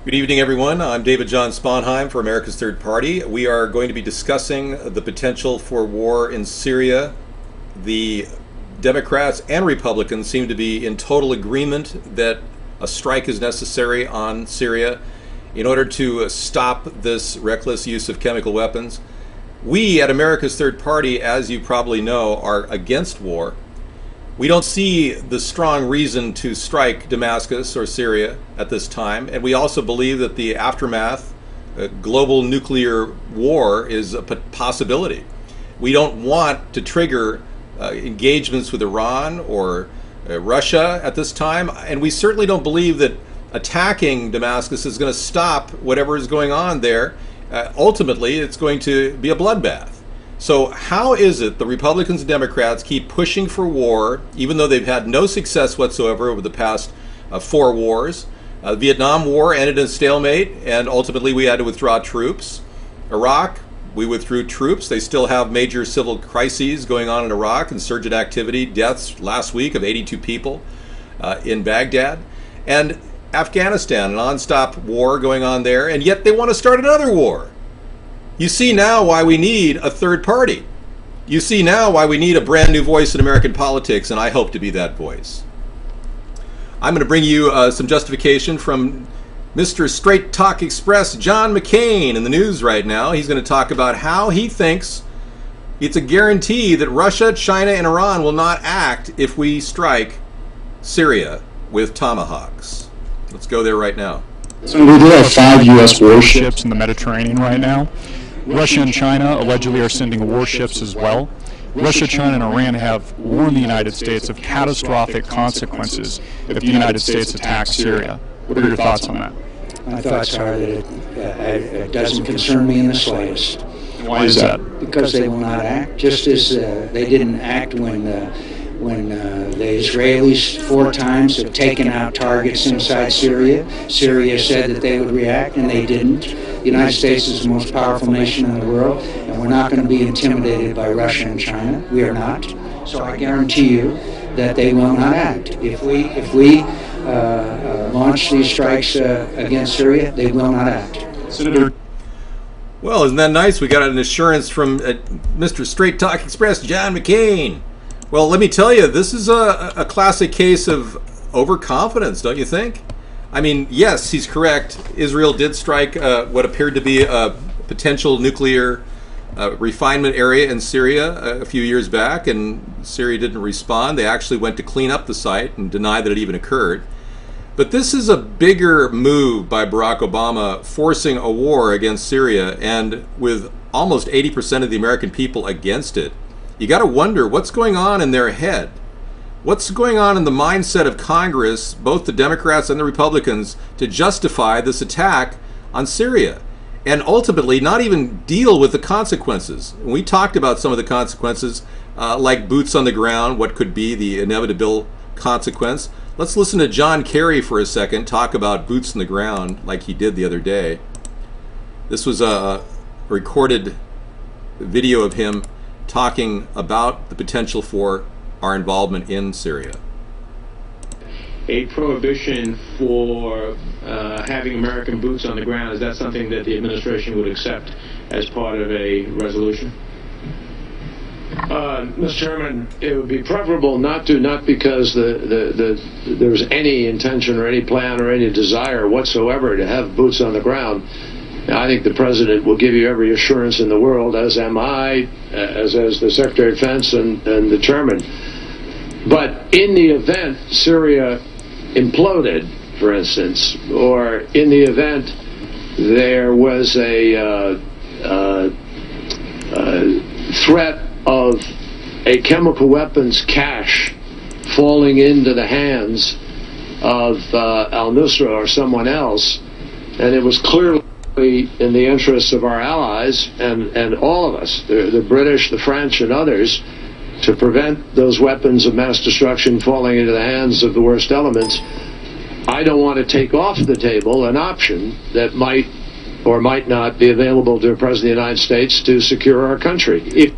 Good evening, everyone. I'm David John Sponheim for America's Third Party. We are going to be discussing the potential for war in Syria. The Democrats and Republicans seem to be in total agreement that a strike is necessary on Syria in order to stop this reckless use of chemical weapons. We at America's Third Party, as you probably know, are against war. We don't see the strong reason to strike Damascus or Syria at this time, and we also believe that the aftermath, global nuclear war, is a possibility. We don't want to trigger engagements with Iran or Russia at this time, and we certainly don't believe that attacking Damascus is going to stop whatever is going on there. Ultimately, it's going to be a bloodbath. So how is it the Republicans and Democrats keep pushing for war, even though they've had no success whatsoever over the past 4 wars? The Vietnam War ended in a stalemate, and ultimately we had to withdraw troops. Iraq, we withdrew troops. They still have major civil crises going on in Iraq, insurgent activity, deaths last week of 82 people in Baghdad. And Afghanistan, a non-stop war going on there, and yet they want to start another war. You see now why we need a third party. You see now why we need a brand new voice in American politics, and I hope to be that voice. I'm going to bring you some justification from Mr. Straight Talk Express, John McCain, in the news right now. He's going to talk about how he thinks it's a guarantee that Russia, China, and Iran will not act if we strike Syria with tomahawks. Let's go there right now. So we do have 5 U.S. warships in the Mediterranean right now. Russia and China allegedly are sending warships as well. Russia, China, and Iran have warned the United States of catastrophic consequences if the United States attacks Syria. What are your thoughts on that? My thoughts are that it doesn't concern me in the slightest. Why is that? Because they will not act, just as they didn't act when the Israelis 4 times have taken out targets inside Syria. Syria said that they would react, and they didn't. The United States is the most powerful nation in the world, and we're not going to be intimidated by Russia and China. We are not. So I guarantee you that they will not act. If we launch these strikes against Syria, they will not act. Senator. Well, isn't that nice? We got an assurance from Mr. Straight Talk Express, John McCain. Well, let me tell you, this is a classic case of overconfidence, don't you think? I mean, yes, he's correct. Israel did strike what appeared to be a potential nuclear refinement area in Syria a few years back, and Syria didn't respond. They actually went to clean up the site and deny that it even occurred. But this is a bigger move by Barack Obama, forcing a war against Syria, and with almost 80% of the American people against it. You got to wonder what's going on in their head. What's going on in the mindset of Congress, both the Democrats and the Republicans, to justify this attack on Syria and ultimately not even deal with the consequences. And we talked about some of the consequences, like boots on the ground, what could be the inevitable consequence. Let's listen to John Kerry for a second talk about boots on the ground like he did the other day. This was a recorded video of him talking about the potential for our involvement in Syria. A prohibition for having American boots on the ground, is that something that the administration would accept as part of a resolution? Mr. Chairman, it would be preferable not because there's any intention or any plan or any desire whatsoever to have boots on the ground. I think the President will give you every assurance in the world, as am I, as the Secretary of Defense and the Chairman. But in the event Syria imploded, for instance, or in the event there was a threat of a chemical weapons cache falling into the hands of al-Nusra or someone else, and it was clearly in the interests of our allies and all of us, the British, the French, and others, to prevent those weapons of mass destruction falling into the hands of the worst elements, I don't want to take off the table an option that might or might not be available to the President of the United States to secure our country.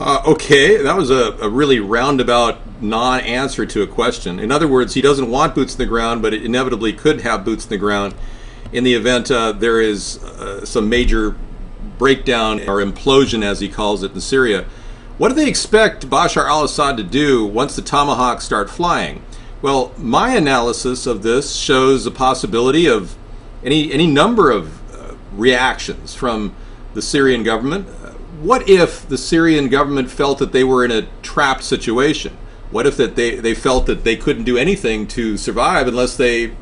Okay, that was a really roundabout non-answer to a question. In other words, he doesn't want boots in the ground, but it inevitably could have boots in the ground in the event there is some major breakdown or implosion, as he calls it, in Syria. What do they expect Bashar al-Assad to do once the Tomahawks start flying? Well, my analysis of this shows a possibility of any number of reactions from the Syrian government. What if the Syrian government felt that they were in a trapped situation? What if that they felt that they couldn't do anything to survive unless they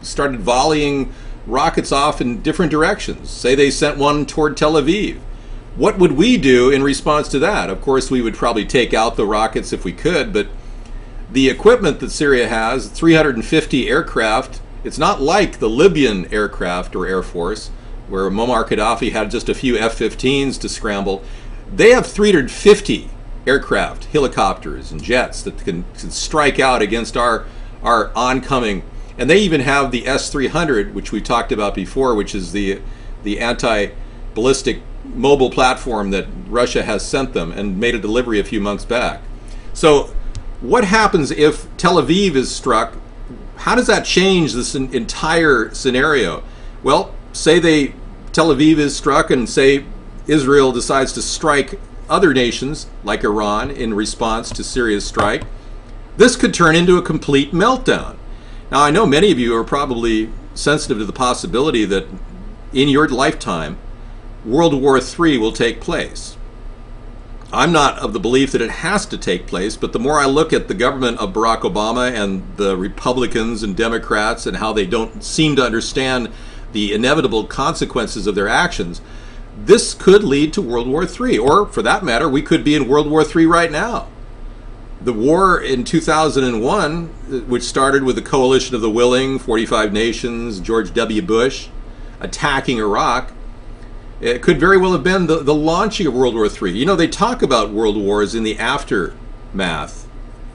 started volleying rockets off in different directions? Say they sent one toward Tel Aviv. What would we do in response to that? Of course, we would probably take out the rockets if we could, but the equipment that Syria has, 350 aircraft, it's not like the Libyan aircraft or Air Force, where Muammar Gaddafi had just a few F-15s to scramble. They have 350 aircraft, helicopters, and jets that can strike out against our oncoming. And they even have the S-300, which we talked about before, which is the anti-ballistic mobile platform that Russia has sent them and made a delivery a few months back. So what happens if Tel Aviv is struck? How does that change this entire scenario? Well, say Tel Aviv is struck, and say Israel decides to strike other nations like Iran in response to Syria's strike. This could turn into a complete meltdown. Now, I know many of you are probably sensitive to the possibility that in your lifetime World War III will take place. I'm not of the belief that it has to take place, but the more I look at the government of Barack Obama and the Republicans and Democrats and how they don't seem to understand the inevitable consequences of their actions, this could lead to World War III, or for that matter, we could be in World War III right now. The war in 2001, which started with the coalition of the willing, 45 nations, George W. Bush, attacking Iraq, it could very well have been the launching of World War III. You know, they talk about world wars in the aftermath,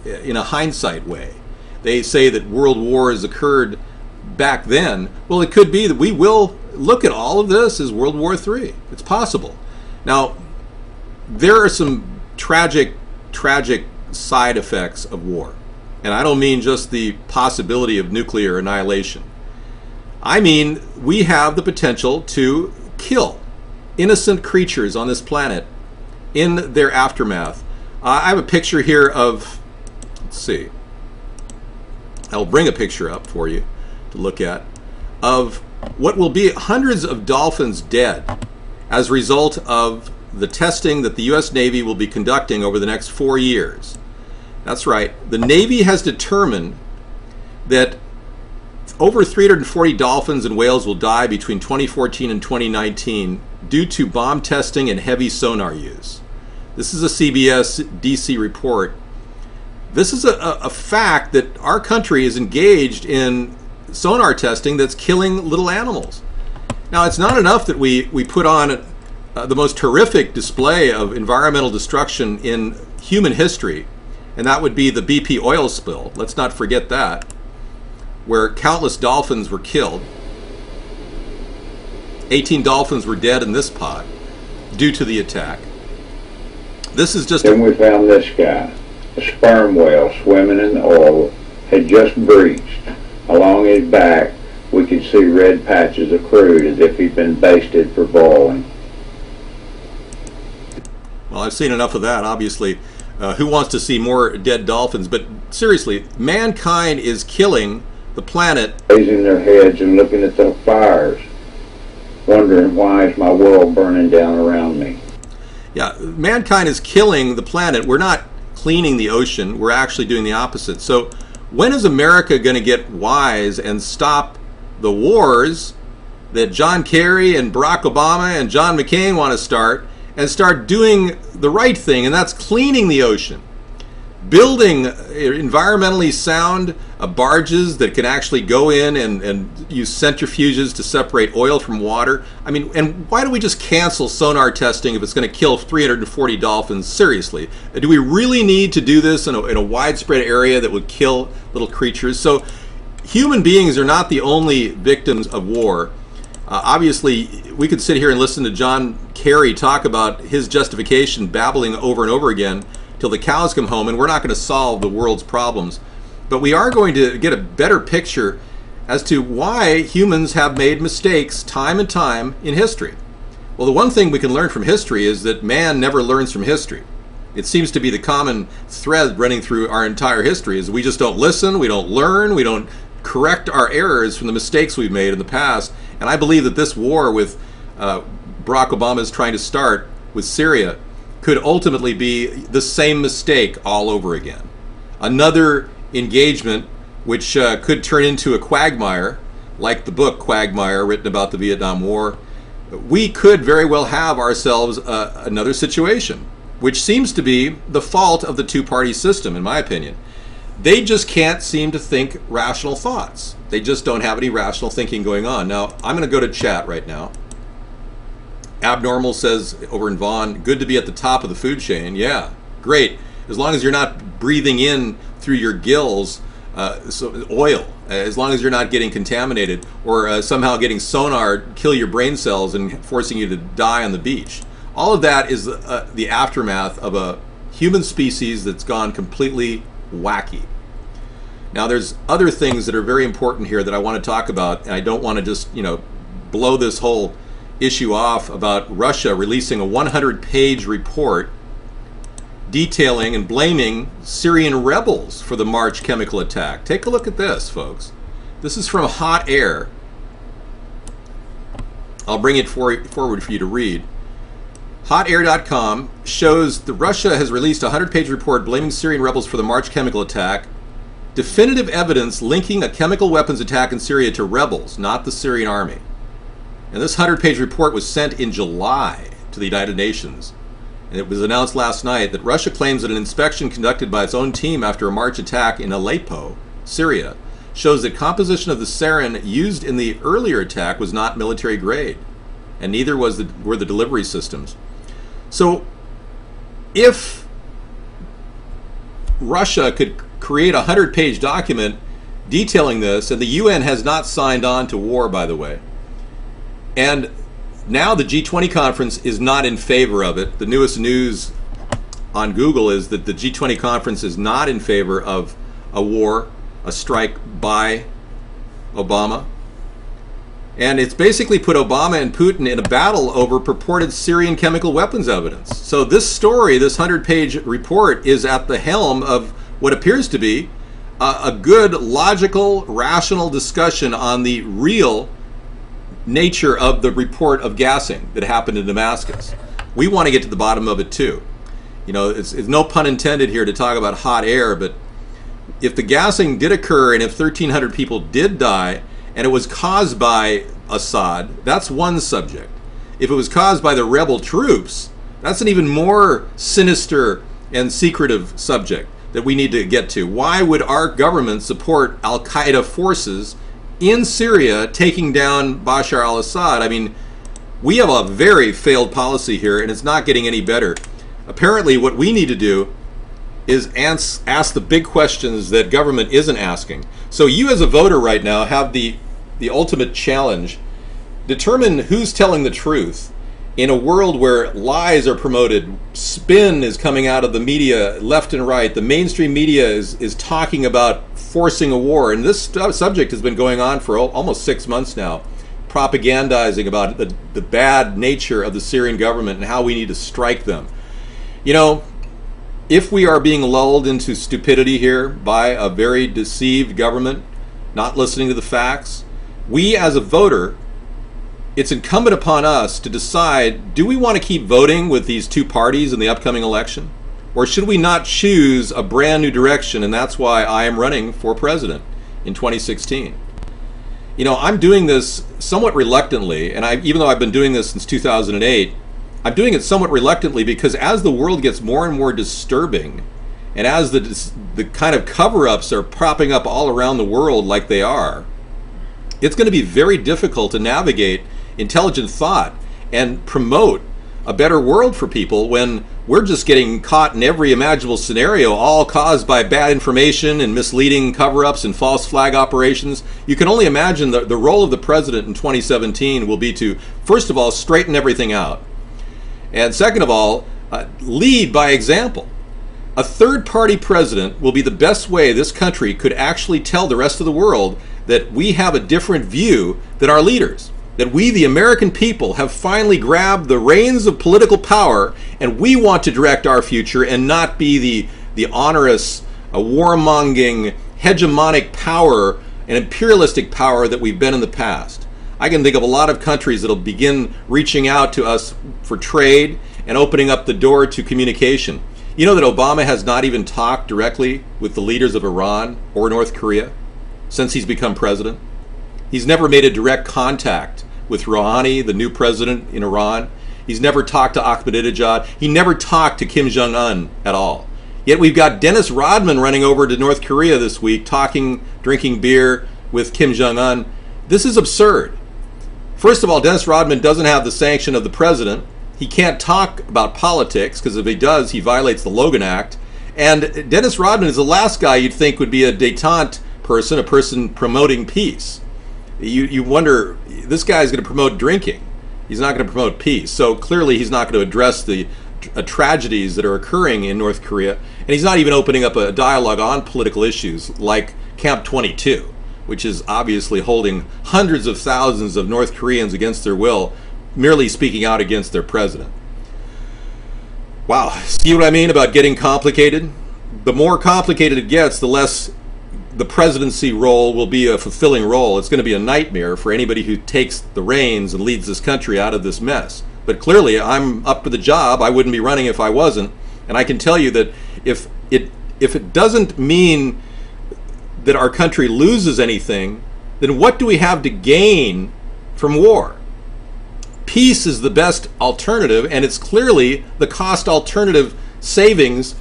in a hindsight way. They say that world wars occurred back then. Well, it could be that we will look at all of this as World War III. It's possible. Now, there are some tragic side effects of war. And I don't mean just the possibility of nuclear annihilation. I mean, we have the potential to kill innocent creatures on this planet in their aftermath. I have a picture here of, let's see, I'll bring a picture up for you to look at, of what will be hundreds of dolphins dead as a result of the testing that the U.S. Navy will be conducting over the next 4 years. That's right. The Navy has determined that over 340 dolphins and whales will die between 2014 and 2019 due to bomb testing and heavy sonar use. This is a CBS DC report. This is a fact that our country is engaged in sonar testing that's killing little animals. Now, it's not enough that we put on the most horrific display of environmental destruction in human history, and that would be the BP oil spill. Let's not forget that, where countless dolphins were killed. 18 dolphins were dead in this pod due to the attack. This is just Then we found this guy, a sperm whale swimming in the oil, had just breached. Along his back, we could see red patches of crude as if he'd been basted for boiling. Well, I've seen enough of that, obviously. Who wants to see more dead dolphins? But seriously, mankind is killing the planet. Raising their heads and looking at the fires, wondering why is my world burning down around me. Yeah, mankind is killing the planet. We're not cleaning the ocean. We're actually doing the opposite. So when is America going to get wise and stop the wars that John Kerry and Barack Obama and John McCain want to start, and start doing the right thing, and that's cleaning the ocean? Building environmentally sound barges that can actually go in and use centrifuges to separate oil from water. I mean, and why do we just cancel sonar testing if it's going to kill 340 dolphins? Seriously, do we really need to do this in a widespread area that would kill little creatures? So human beings are not the only victims of war. Obviously, we could sit here and listen to John Kerry talk about his justification, babbling over and over again till the cows come home, and we're not going to solve the world's problems. But we are going to get a better picture as to why humans have made mistakes time and time in history. Well, the one thing we can learn from history is that man never learns from history. It seems to be the common thread running through our entire history is we just don't listen, we don't learn, we don't correct our errors from the mistakes we've made in the past. And I believe that this war with Barack Obama is trying to start with Syria could ultimately be the same mistake all over again. Another engagement which could turn into a quagmire, like the book Quagmire written about the Vietnam War. We could very well have ourselves another situation, which seems to be the fault of the two-party system, in my opinion. They just can't seem to think rational thoughts. They just don't have any rational thinking going on. Now, I'm going to go to chat right now. Abnormal says over in Vaughan, good to be at the top of the food chain. Yeah, great. As long as you're not breathing in through your gills oil, as long as you're not getting contaminated or somehow getting sonar kill your brain cells and forcing you to die on the beach. All of that is the aftermath of a human species that's gone completely wacky. Now, there's other things that are very important here that I want to talk about, and I don't want to just, blow this whole issue off about Russia releasing a 100-page report detailing and blaming Syrian rebels for the March chemical attack. Take a look at this, folks. This is from Hot Air. I'll bring it forward for you to read. HotAir.com shows that Russia has released a 100-page report blaming Syrian rebels for the March chemical attack. Definitive evidence linking a chemical weapons attack in Syria to rebels, not the Syrian army. And this 100-page report was sent in July to the United Nations. And it was announced last night that Russia claims that an inspection conducted by its own team after a March attack in Aleppo, Syria, shows that composition of the sarin used in the earlier attack was not military grade, and neither were the delivery systems. So, if Russia could create a 100-page document detailing this, and the UN has not signed on to war, by the way, and now the G20 conference is not in favor of it. The newest news on Google is that the G20 conference is not in favor of a war, a strike by Obama. And it's basically put Obama and Putin in a battle over purported Syrian chemical weapons evidence. So this story, this 100-page report, is at the helm of what appears to be a good, logical, rational discussion on the real nature of the report of gassing that happened in Damascus. We want to get to the bottom of it too. It's no pun intended here to talk about Hot Air, but if the gassing did occur and if 1,300 people did die and it was caused by Assad, that's one subject. If it was caused by the rebel troops, that's an even more sinister and secretive subject that we need to get to. Why would our government support Al-Qaeda forces in Syria taking down Bashar al-Assad? I mean, we have a very failed policy here, and it's not getting any better. Apparently, what we need to do is ask the big questions that government isn't asking. So you as a voter right now have the ultimate challenge. Determine who's telling the truth in a world where lies are promoted, spin is coming out of the media left and right, the mainstream media is talking about forcing a war, and this subject has been going on for almost 6 months now, propagandizing about the bad nature of the Syrian government and how we need to strike them. If we are being lulled into stupidity here by a very deceived government, not listening to the facts, we as a voter, it's incumbent upon us to decide, do we want to keep voting with these two parties in the upcoming election? Or should we not choose a brand new direction? And that's why I am running for president in 2016. I'm doing this somewhat reluctantly, and even though I've been doing this since 2008, I'm doing it somewhat reluctantly because as the world gets more and more disturbing, and as the kind of cover-ups are propping up all around the world like they are, it's going to be very difficult to navigate intelligent thought and promote a better world for people when we're just getting caught in every imaginable scenario, all caused by bad information and misleading cover-ups and false flag operations. You can only imagine the role of the president in 2017 will be to, first of all, straighten everything out. And second of all, lead by example. A third-party president will be the best way this country could actually tell the rest of the world that we have a different view than our leaders. That we, the American people, have finally grabbed the reins of political power, and we want to direct our future and not be the onerous, warmongering, hegemonic power and imperialistic power that we've been in the past. I can think of a lot of countries that'll begin reaching out to us for trade and opening up the door to communication. You know that Obama has not even talked directly with the leaders of Iran or North Korea since he's become president. He's never made a direct contact with Rouhani, the new president in Iran. He's never talked to Ahmadinejad. He never talked to Kim Jong-un at all. Yet we've got Dennis Rodman running over to North Korea this week, talking, drinking beer with Kim Jong-un. This is absurd. First of all, Dennis Rodman doesn't have the sanction of the president. He can't talk about politics, because if he does, he violates the Logan Act. And Dennis Rodman is the last guy you'd think would be a détente person, a person promoting peace. You wonder, this guy's going to promote drinking. He's not going to promote peace. So clearly he's not going to address the tragedies that are occurring in North Korea. And he's not even opening up a dialogue on political issues like Camp 22, which is obviously holding hundreds of thousands of North Koreans against their will, merely speaking out against their president. Wow, see what I mean about getting complicated? The more complicated it gets, the less the presidency role will be a fulfilling role. It's going to be a nightmare for anybody who takes the reins and leads this country out of this mess. But clearly, I'm up for the job. I wouldn't be running if I wasn't. And I can tell you that if it doesn't mean that our country loses anything, then what do we have to gain from war? Peace is the best alternative, and it's clearly the cost alternative savings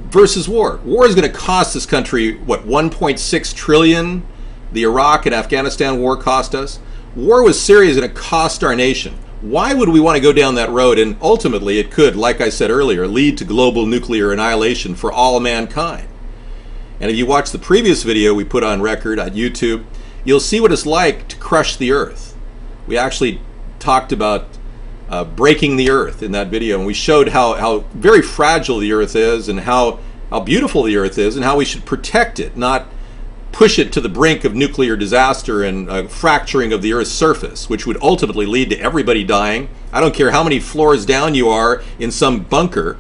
versus war. War is going to cost this country, what, 1.6 trillion? The Iraq and Afghanistan war cost us. War with Syria is going to cost our nation. Why would we want to go down that road? And ultimately, it could, like I said earlier, lead to global nuclear annihilation for all mankind. And if you watch the previous video we put on record on YouTube, you'll see what it's like to crush the earth. We actually talked about breaking the earth in that video, and we showed how very fragile the earth is, and how beautiful the earth is, and how we should protect it, not push it to the brink of nuclear disaster and fracturing of the earth's surface, which would ultimately lead to everybody dying. I don't care how many floors down you are in some bunker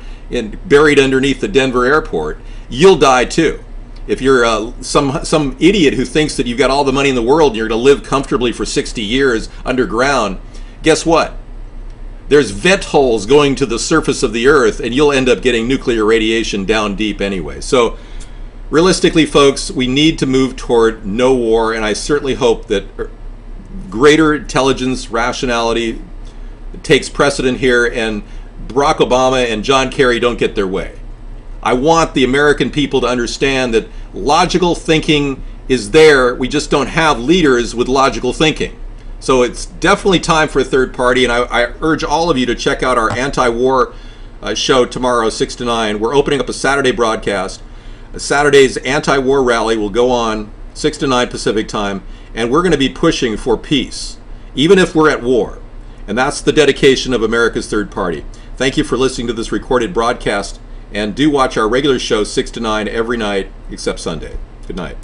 buried underneath the Denver airport, you'll die too. If you're some idiot who thinks that you've got all the money in the world and you're going to live comfortably for 60 years underground, guess what? There's vent holes going to the surface of the earth, and you'll end up getting nuclear radiation down deep anyway. So realistically, folks, we need to move toward no war, and I certainly hope that greater intelligence, rationality takes precedent here, and Barack Obama and John Kerry don't get their way. I want the American people to understand that logical thinking is there. We just don't have leaders with logical thinking. So it's definitely time for a third party, and I urge all of you to check out our anti-war show tomorrow, 6 to 9. We're opening up a Saturday broadcast. Saturday's anti-war rally will go on 6 to 9 Pacific time, and we're going to be pushing for peace, even if we're at war. And that's the dedication of America's Third Party. Thank you for listening to this recorded broadcast, and do watch our regular show 6 to 9 every night except Sunday. Good night.